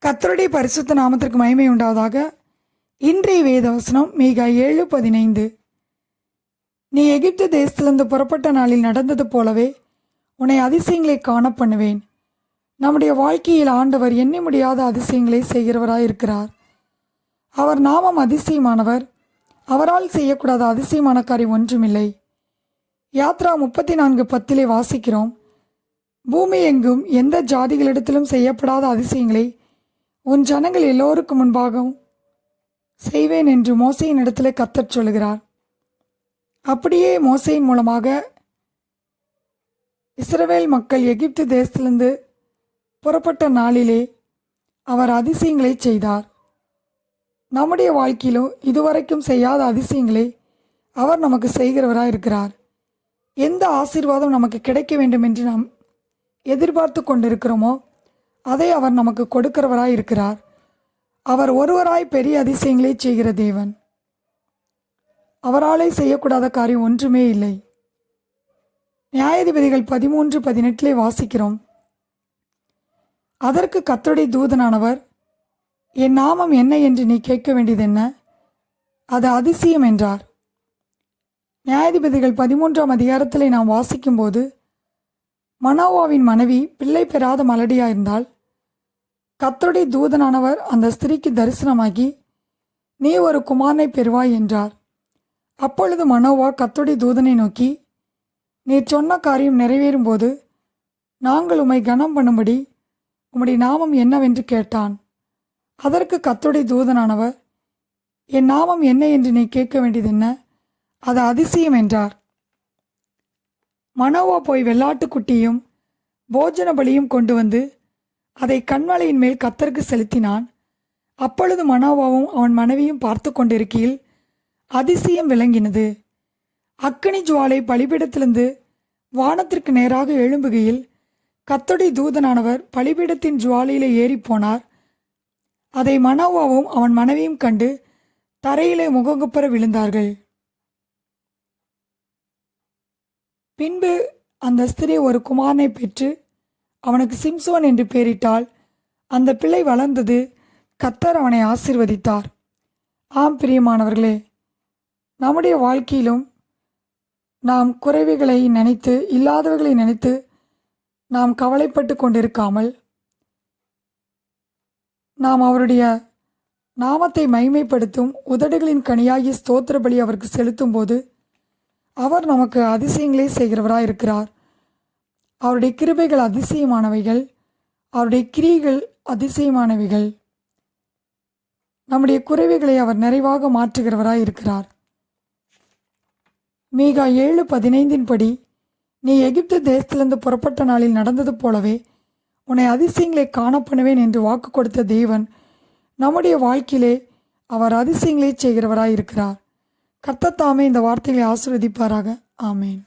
கர்த்தருடைய பரிசுத்த நாமத்திற்கு மகிமை உண்டாவதாக. இன்றைய வேதவசனம் மீகா 7:15. நீ எகிப்து தேசத்திலிருந்து புறப்பட்ட நாளில் நடந்தது போலவே உன்னை அதிசயங்களை காண பண்ணுவேன். நம்முடைய வாழ்க்கையில் ஆண்டவர் எண்ண முடியாத அதிசயங்களை செய்கிறவராயிருக்கிறார். அவர் நாமம் அதிசயமானவர். அவரால் செய்யக்கூடாத அதிசயமான காரியம் ஒன்றுமில்லை. யாத்ரா 34:10 வாசிக்கிறோம், பூமி எங்கும் எந்த ஜாதிகளிடத்திலும் செய்யப்படாத அதிசயங்களை உன் ஜனங்கள் எல்லோருக்கும் முன்பாகவும் செய்வேன் என்று மோசேயின் இடத்திலே கர்த்தர் சொல்கிறார். அப்படியே மோசேயின் மூலமாக இஸ்ரவேல் மக்கள் எகிப்து தேசத்திலிருந்து புறப்பட்ட நாளிலே அவர் அதிசயங்களை செய்தார். நம்முடைய வாழ்க்கையிலும் இதுவரைக்கும் செய்யாத அதிசயங்களை அவர் நமக்கு செய்கிறவராக இருக்கிறார். எந்த ஆசீர்வாதம் நமக்கு கிடைக்க வேண்டும் என்று நாம் எதிர்பார்த்து கொண்டிருக்கிறோமோ அதை அவர் நமக்கு கொடுக்கிறவராய் இருக்கிறார். அவர் ஒருவராய் பெரிய அதிசயங்களை செய்கிற தேவன். அவராலே செய்யக்கூடாத காரியம் ஒன்றுமே இல்லை. நியாயாதிபதிகள் 13:18 வாசிக்கிறோம், அதற்கு கர்த்தருடைய தூதனானவர், என் நாமம் என்ன என்று நீ கேட்க வேண்டியது என்ன? அது அதிசயம் என்றார். நியாயாதிபதிகள் 13ஆம் அதிகாரத்தில் நாம் வாசிக்கும்போது, மனோவாவின் மனைவி பிள்ளை பெறாத மலடியாயிருந்தால் கர்த்தருடைய தூதனானவர் அந்த ஸ்திரீக்கு தரிசனமாகி, நீ ஒரு குமாரனை பெறுவாய் என்றார். அப்பொழுது மனோவா கர்த்தருடைய தூதனை நோக்கி, நீர் சொன்ன காரியம் நிறைவேறும் போது நாங்கள் உம்மை கனம் பண்ணும்படி உம்முடைய நாமம் என்னவென்று கேட்டான். அதற்கு கர்த்தருடைய தூதனானவர், என் நாமம் என்ன என்று நீ கேட்க வேண்டியது என்ன? அது அதிசயம் என்றார். மனோவா போய் வெள்ளாட்டுக்குட்டியும் போஜன பலியும் கொண்டு வந்து அதை கண்மலையின் மேல் கர்த்தருக்கு செலுத்தினான். அப்பொழுது மனோவாவும் அவன் மனைவியும் பார்த்து கொண்டிருக்கையில் அதிசயம் விளங்கினது. அக்கினி ஜுவாலை பலிபீடத்திலிருந்து வானத்திற்கு நேராக எழும்புகையில் கர்த்தருடைய தூதனானவர் பலிபீடத்தின் ஜுவாலையிலே ஏறிப்போனார். அதை மனோவாவும் அவன் மனைவியும் கண்டு தரையிலே முகங்குப்புற விழுந்தார்கள். பின்பு அந்த ஸ்திரீ ஒரு குமாரனை பெற்று அவனுக்கு சிம்சோன் என்று பெயரிட்டாள். அந்த பிள்ளை வளர்ந்தது. கர்த்தர் அவனை ஆசீர்வதித்தார். ஆம் பிரியமானவர்களே, நம்முடைய வாழ்க்கையிலும் நாம் குறைவுகளை நினைத்து, இல்லாதவர்களை நினைத்து நாம் கவலைப்பட்டு கொண்டிருக்காமல், நாம் அவருடைய நாமத்தை மகிமைப்படுத்தும் உதடுகளின் கனியாகிய ஸ்தோத்திர பலி அவருக்கு செலுத்தும் போது அவர் நமக்கு அதிசயங்களை செய்கிறவராக இருக்கிறார். அவருடைய கிருபைகள் அதிசயமானவைகள், அவருடைய கிரியைகள் அதிசயமானவைகள். நம்முடைய குறைவுகளை அவர் நிறைவாக மாற்றுகிறவராய் இருக்கிறார். மீகா 7:15 படி, நீ எகிப்து தேசத்திலிருந்து புறப்பட்ட நாளில் நடந்தது போலவே உன்னை அதிசயங்களை காணப்பண்ணுவேன் என்று வாக்கு கொடுத்த தேவன் நம்முடைய வாழ்க்கையிலே அவர் அதிசயங்களை செய்கிறவராய் இருக்கிறார். கர்த்தர் தாமே இந்த வார்த்தைகளை ஆசீர்வதிப்பாராக. ஆமேன்.